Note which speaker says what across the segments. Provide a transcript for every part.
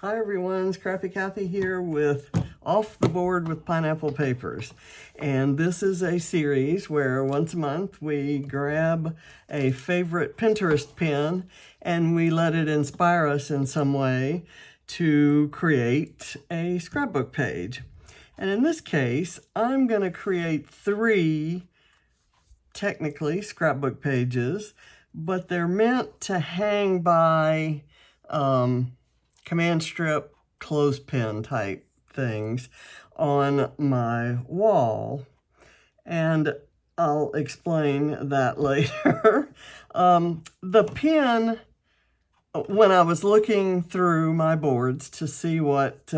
Speaker 1: Hi everyone, Scrappy Kathy here with Off the Board with Pineapple Papers. And this is a series where once a month we grab a favorite Pinterest pin and we let it inspire us in some way to create a scrapbook page. And in this case, I'm going to create 3 technically scrapbook pages, but they're meant to hang by command strip, clothespin type things on my wall. And I'll explain that later. The pen, when I was looking through my boards to see what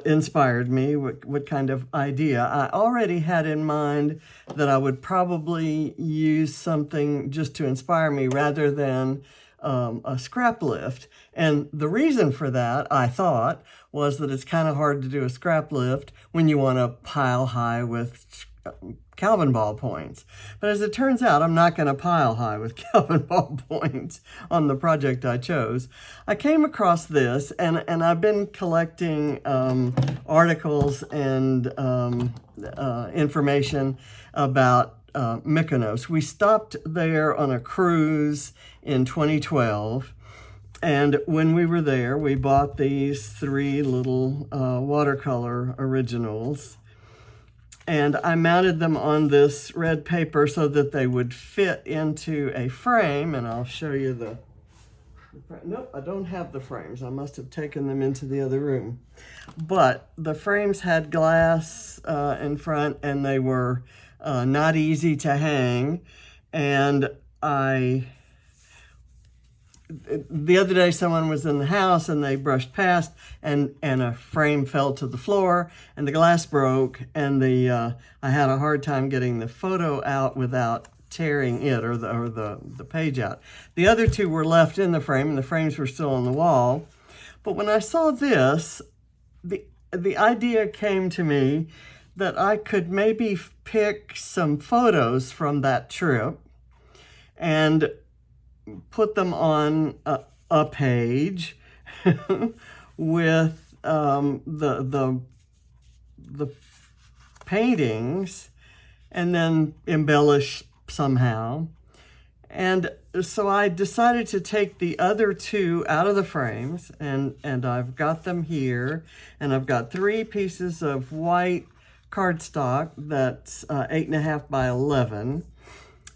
Speaker 1: inspired me, what kind of idea, I already had in mind that I would probably use something just to inspire me rather than a scrap lift. And the reason for that, I thought, was that it's kind of hard to do a scrap lift when you want to pile high with Calvin ball points. But as it turns out, I'm not going to pile high with Calvin ball points on the project I chose. I came across this, and I've been collecting articles and information about Mykonos. We stopped there on a cruise in 2012. And when we were there, we bought these 3 little watercolor originals. And I mounted them on this red paper so that they would fit into a frame. And I'll show you the nope, I don't have the frames. I must have taken them into the other room. But the frames had glass in front, and they were not easy to hang. And the other day someone was in the house and they brushed past and a frame fell to the floor and the glass broke, and I had a hard time getting the photo out without tearing it or the page out. The other 2 were left in the frame and the frames were still on the wall. But when I saw this, the idea came to me that I could maybe pick some photos from that trip and put them on a page with the paintings, and then embellish somehow. And so I decided to take the other 2 out of the frames, and I've got them here, and I've got 3 pieces of white cardstock that's 8.5 by 11.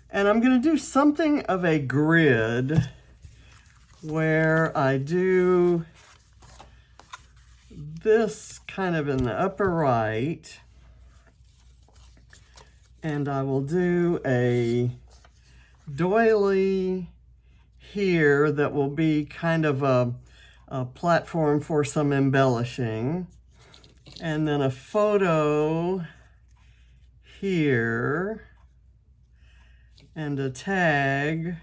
Speaker 1: And I'm going to do something of a grid where I do this kind of in the upper right, and I will do a doily here that will be kind of a platform for some embellishing, and then a photo here, and a tag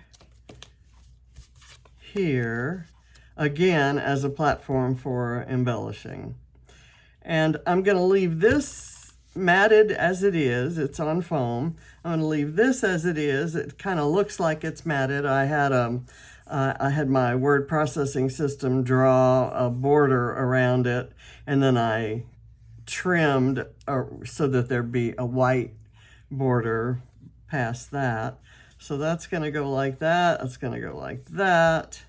Speaker 1: here, again, as a platform for embellishing. And I'm going to leave this matted as it is. It's on foam. I'm going to leave this as it is. It kind of looks like it's matted. I had my word processing system draw a border around it, and then I trimmed so that there'd be a white border past that. So that's going to go like that. That's going to go like that.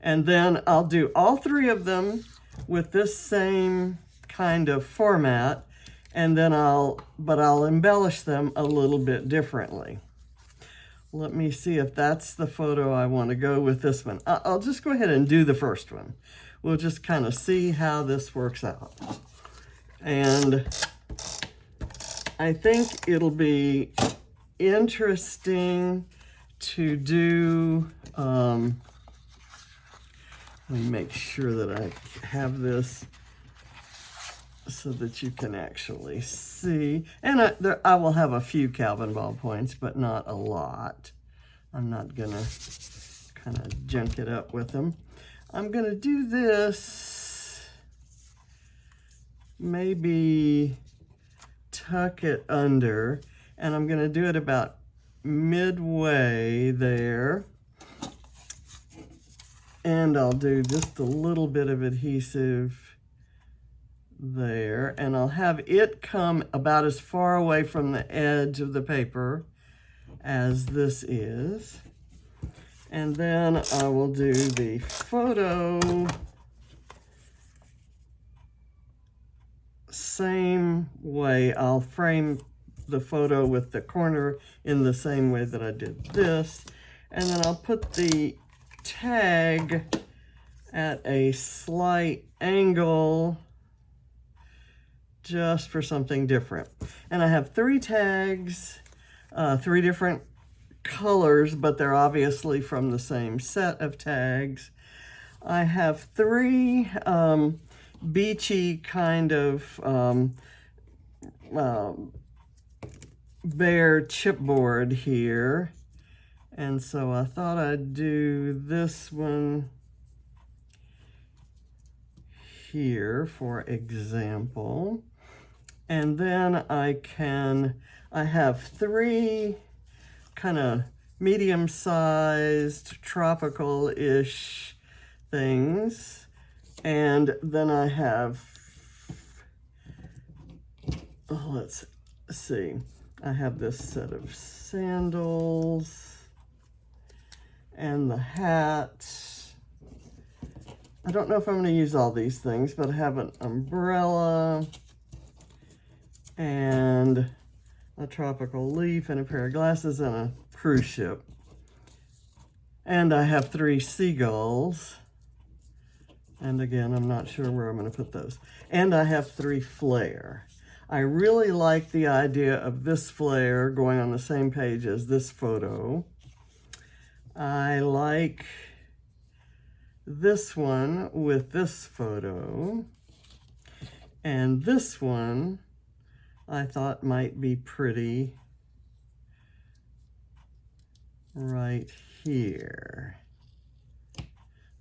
Speaker 1: And then I'll do all 3 of them with this same kind of format. And then I'll embellish them a little bit differently. Let me see if that's the photo I want to go with this one. I'll just go ahead and do the first one. We'll just kind of see how this works out. And I think it'll be interesting to do, let me make sure that I have this so that you can actually see. And I will have a few Calvin ball points, but not a lot. I'm not gonna kind of junk it up with them. I'm gonna do this, maybe tuck it under, and I'm gonna do it about midway there. And I'll do just a little bit of adhesive there, and I'll have it come about as far away from the edge of the paper as this is. And then I will do the photo same way. I'll frame the photo with the corner in the same way that I did this. And then I'll put the tag at a slight angle just for something different. And I have 3 tags, 3 different colors, but they're obviously from the same set of tags. I have 3 beachy kind of bare chipboard here. And so I thought I'd do this one here, for example. And then I have 3 kind of medium-sized tropical-ish things. And then I have, let's see, I have this set of sandals and the hat. I don't know if I'm going to use all these things, but I have an umbrella and a tropical leaf and a pair of glasses and a cruise ship. And I have 3 seagulls. And again, I'm not sure where I'm going to put those. And I have 3 flare. I really like the idea of this flare going on the same page as this photo. I like this one with this photo. And this one I thought might be pretty right here.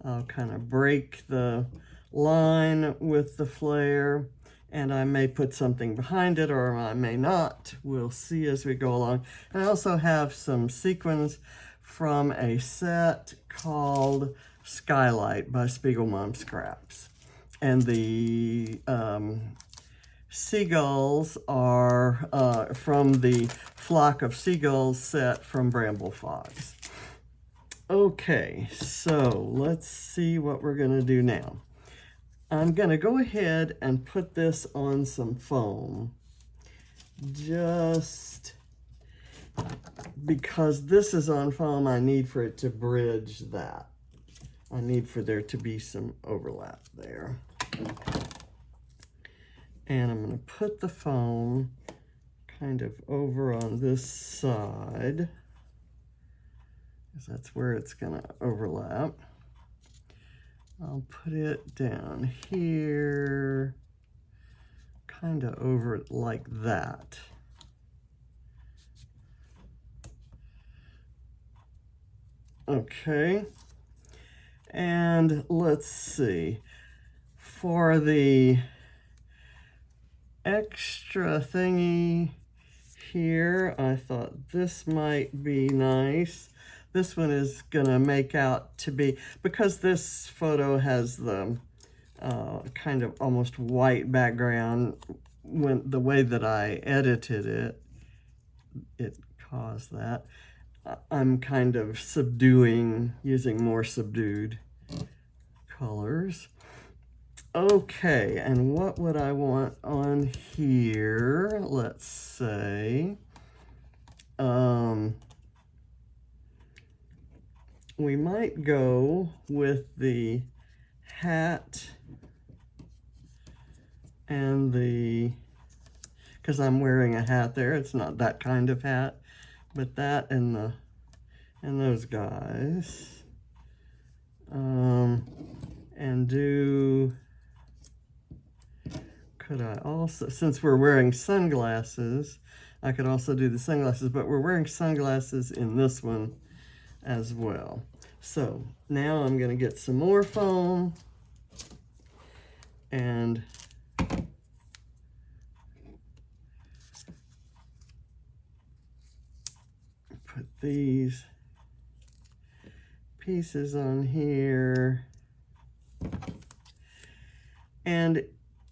Speaker 1: I'll kind of break the line with the flare, and I may put something behind it or I may not. We'll see as we go along. And I also have some sequins from a set called Skylight by Spiegelmom Scraps. And the seagulls are from the Flock of Seagulls set from Bramble Fox. Okay, so let's see what we're going to do now. I'm going to go ahead and put this on some foam, just because this is on foam. I need for it to bridge that. I need for there to be some overlap there. And I'm going to put the foam kind of over on this side, because that's where it's going to overlap. I'll put it down here, kind of over it like that. Okay, and let's see. For the extra thingy here, I thought this might be nice. This one is gonna make out to be, because this photo has the kind of almost white background, when the way that I edited it, it caused that. I'm kind of subduing, using more subdued colors. Okay, and what would I want on here? Let's say, we might go with the hat and because I'm wearing a hat there. It's not that kind of hat, but that and those guys. And could I also, since we're wearing sunglasses, I could also do the sunglasses, but we're wearing sunglasses in this one as well. So now I'm going to get some more foam and put these pieces on here. And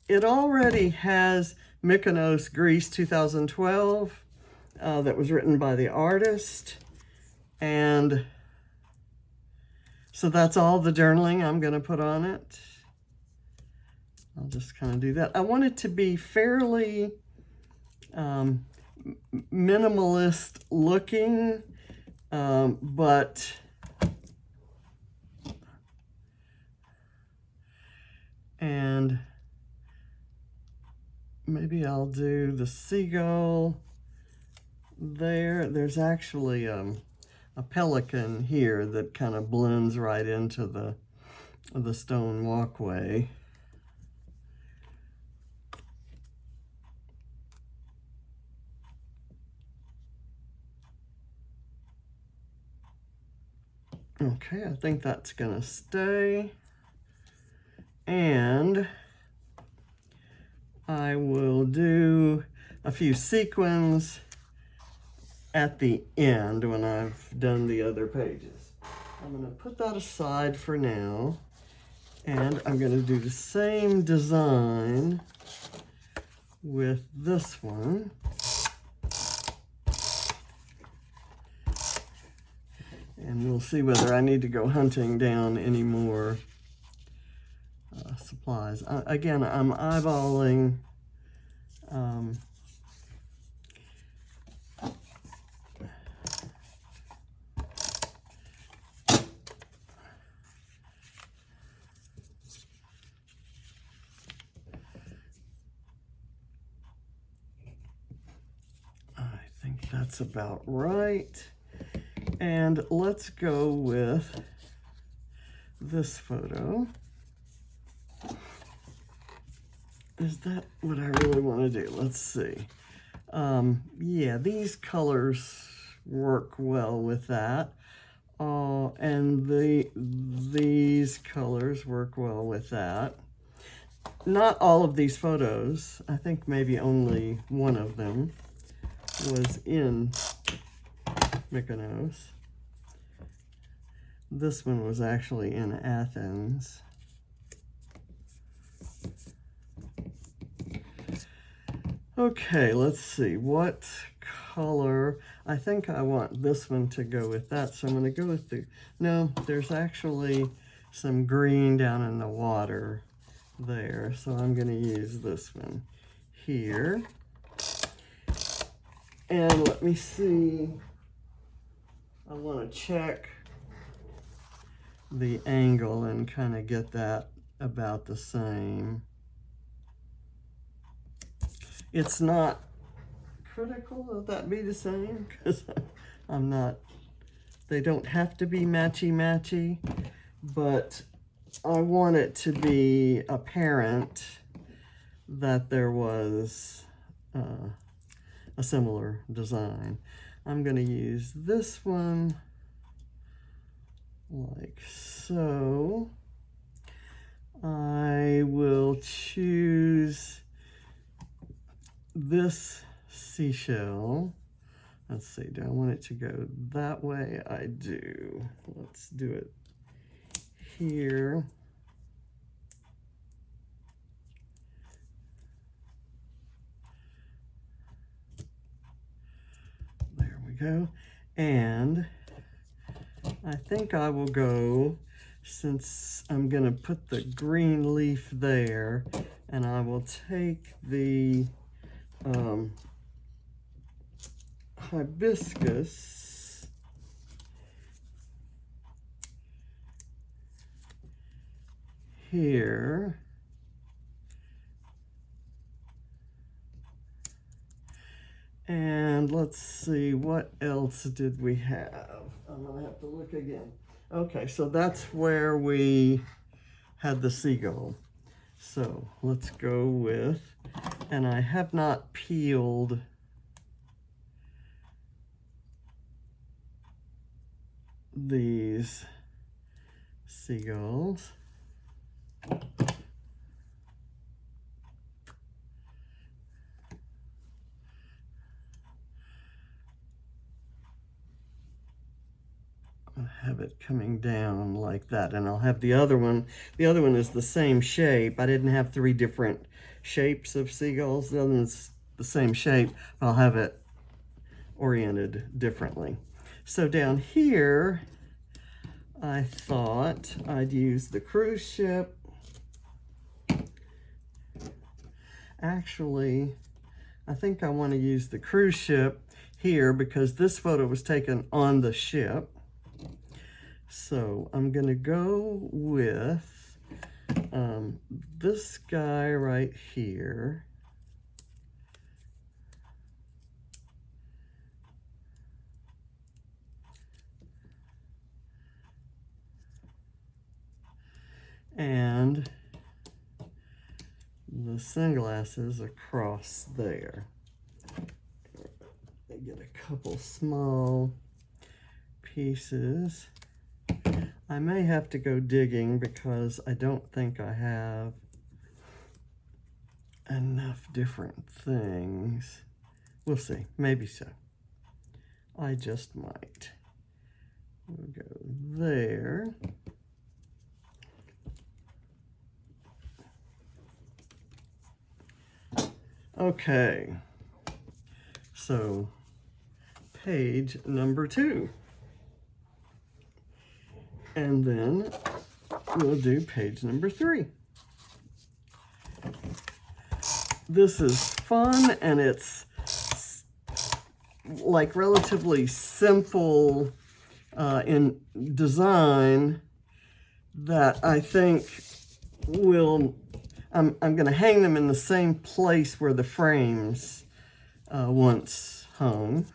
Speaker 1: it already has Mykonos, Greece 2012 that was written by the artist. And so that's all the journaling I'm going to put on it. I'll just kind of do that. I want it to be fairly minimalist looking, but and maybe I'll do the seagull there. There's actually a pelican here that kind of blends right into the stone walkway. Okay, I think that's gonna stay. And I will do a few sequins at the end when I've done the other pages. I'm gonna put that aside for now, and I'm gonna do the same design with this one. And we'll see whether I need to go hunting down any more supplies. Again, I'm eyeballing I think that's about right. And let's go with this photo. Is that what I really want to do? Let's see. Yeah, these colors work well with that. And these colors work well with that. Not all of these photos, I think maybe only one of them was in Mykonos. This one was actually in Athens. Okay, let's see, what color? I think I want this one to go with that, so I'm going to go with no, there's actually some green down in the water there, so I'm going to use this one here. And let me see, I want to check the angle and kind of get that about the same. It's not critical that that be the same, because I'm not, they don't have to be matchy-matchy, but I want it to be apparent that there was a similar design. I'm going to use this one like so. I will choose this seashell. Let's see, do I want it to go that way? I do. Let's do it here. There we go. And I think I will go, since I'm going to put the green leaf there, and I will take the hibiscus here, and let's see, what else did we have? I'm gonna have to look again. Okay, so that's where we had the seagull. So let's go with, and I have not peeled these seagulls. I have it coming down like that, and I'll have the other one. The other one is the same shape. I didn't have 3 different shapes of seagulls. The other one's the same shape. I'll have it oriented differently. So down here, I thought I'd use the cruise ship. Actually, I think I want to use the cruise ship here because this photo was taken on the ship. So I'm going to go with this guy right here. And the sunglasses across there. I get a couple small pieces. I may have to go digging because I don't think I have enough different things. We'll see, maybe so. I just might. We'll go there. Okay, so page number 2. And then we'll do page number 3. This is fun, and it's like relatively simple in design that I think will, I'm going to hang them in the same place where the frames once hung.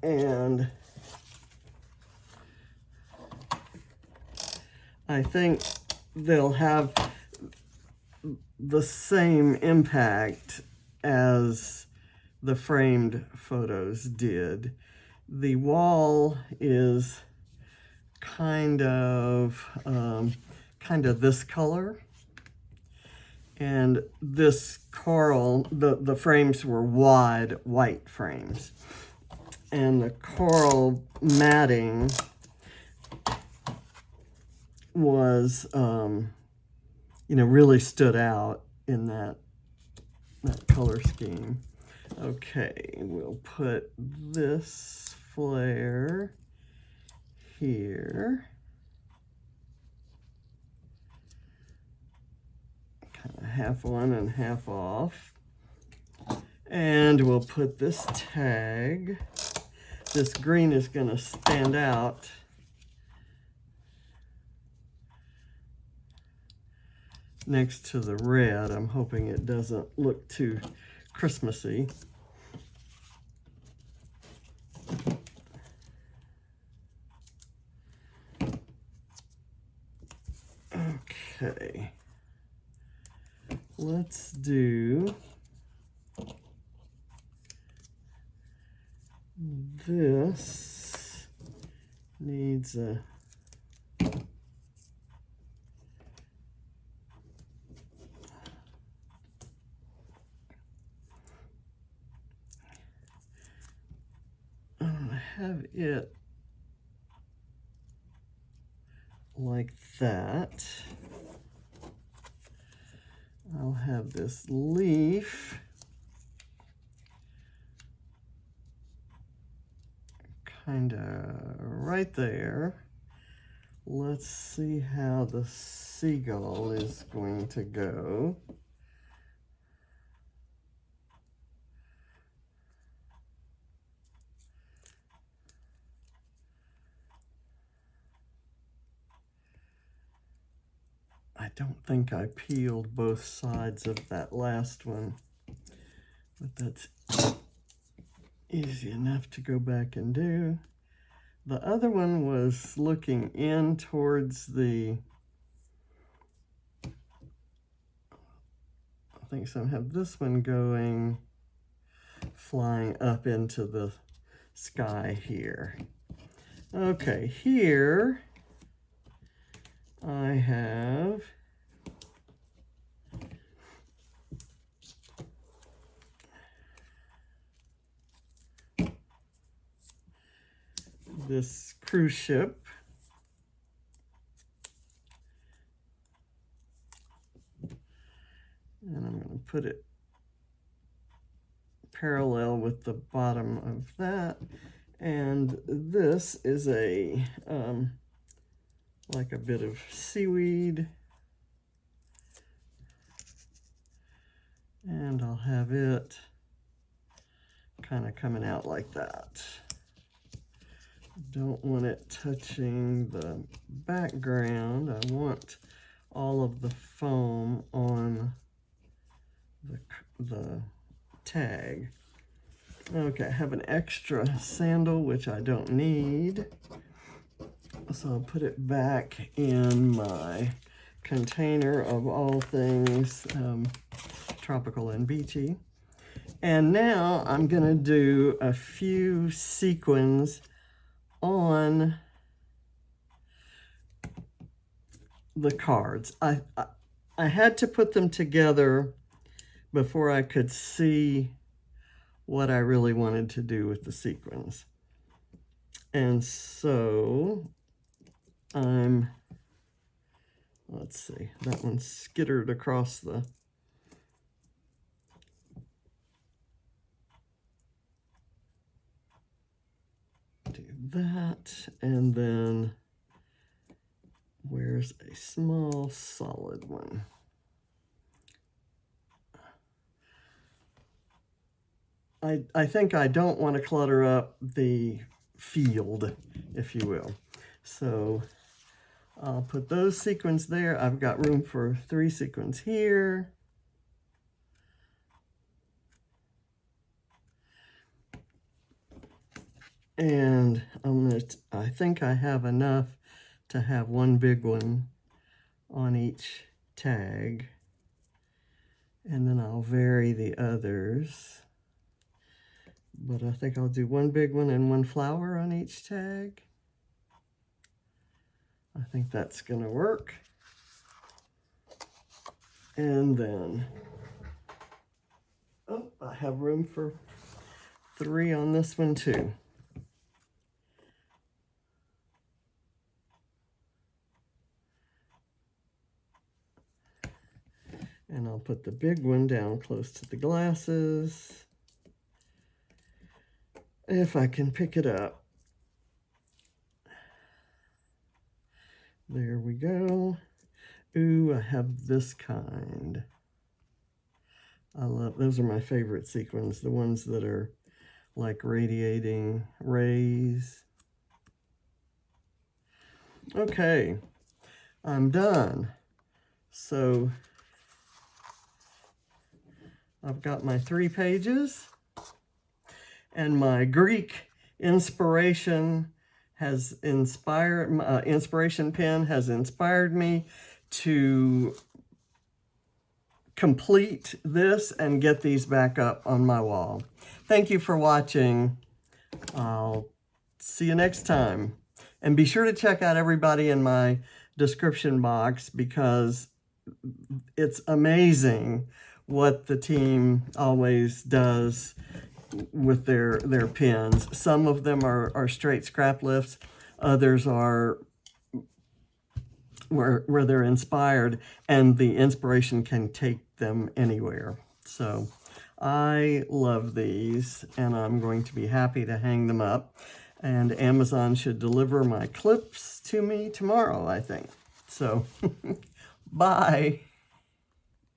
Speaker 1: And I think they'll have the same impact as the framed photos did. The wall is kind of this color, and this coral, the frames were wide white frames, and the coral matting was really stood out in that color scheme. Okay, we'll put this flare here, kind of half on and half off, and we'll put this tag. This green is going to stand out next to the red. I'm hoping it doesn't look too Christmassy. Okay, let's do this. Needs a have it like that. I'll have this leaf kind of right there. Let's see how the seagull is going to go. I don't think I peeled both sides of that last one, but that's easy enough to go back and do. The other one was looking in towards the, I think so, I have this one going, flying up into the sky here. Okay, here I have this cruise ship. And I'm going to put it parallel with the bottom of that. And this is a, like a bit of seaweed. And I'll have it kind of coming out like that. Don't want it touching the background. I want all of the foam on the tag. Okay, I have an extra sandal, which I don't need. So I'll put it back in my container of all things tropical and beachy. And now I'm going to do a few sequins on the cards. I had to put them together before I could see what I really wanted to do with the sequins. And so let's see, that one skittered across the do that, and then where's a small solid one? I think I don't want to clutter up the field, if you will. So I'll put those sequins there. I've got room for 3 sequins here. And I think I have enough to have one big one on each tag. And then I'll vary the others. But I think I'll do one big one and one flower on each tag. I think that's going to work. And then, oh, I have room for 3 on this one too. And I'll put the big one down close to the glasses, if I can pick it up. There we go. Ooh, I have this kind. I love, those are my favorite sequins, the ones that are like radiating rays. Okay, I'm done. So I've got my 3 pages, and my Greek inspiration has inspired, inspiration pen has inspired me to complete this and get these back up on my wall. Thank you for watching. I'll see you next time. And be sure to check out everybody in my description box, because it's amazing what the team always does with their pens. Some of them are straight scrap lifts. Others are where they're inspired, and the inspiration can take them anywhere. So I love these, and I'm going to be happy to hang them up. And Amazon should deliver my clips to me tomorrow, I think. So bye.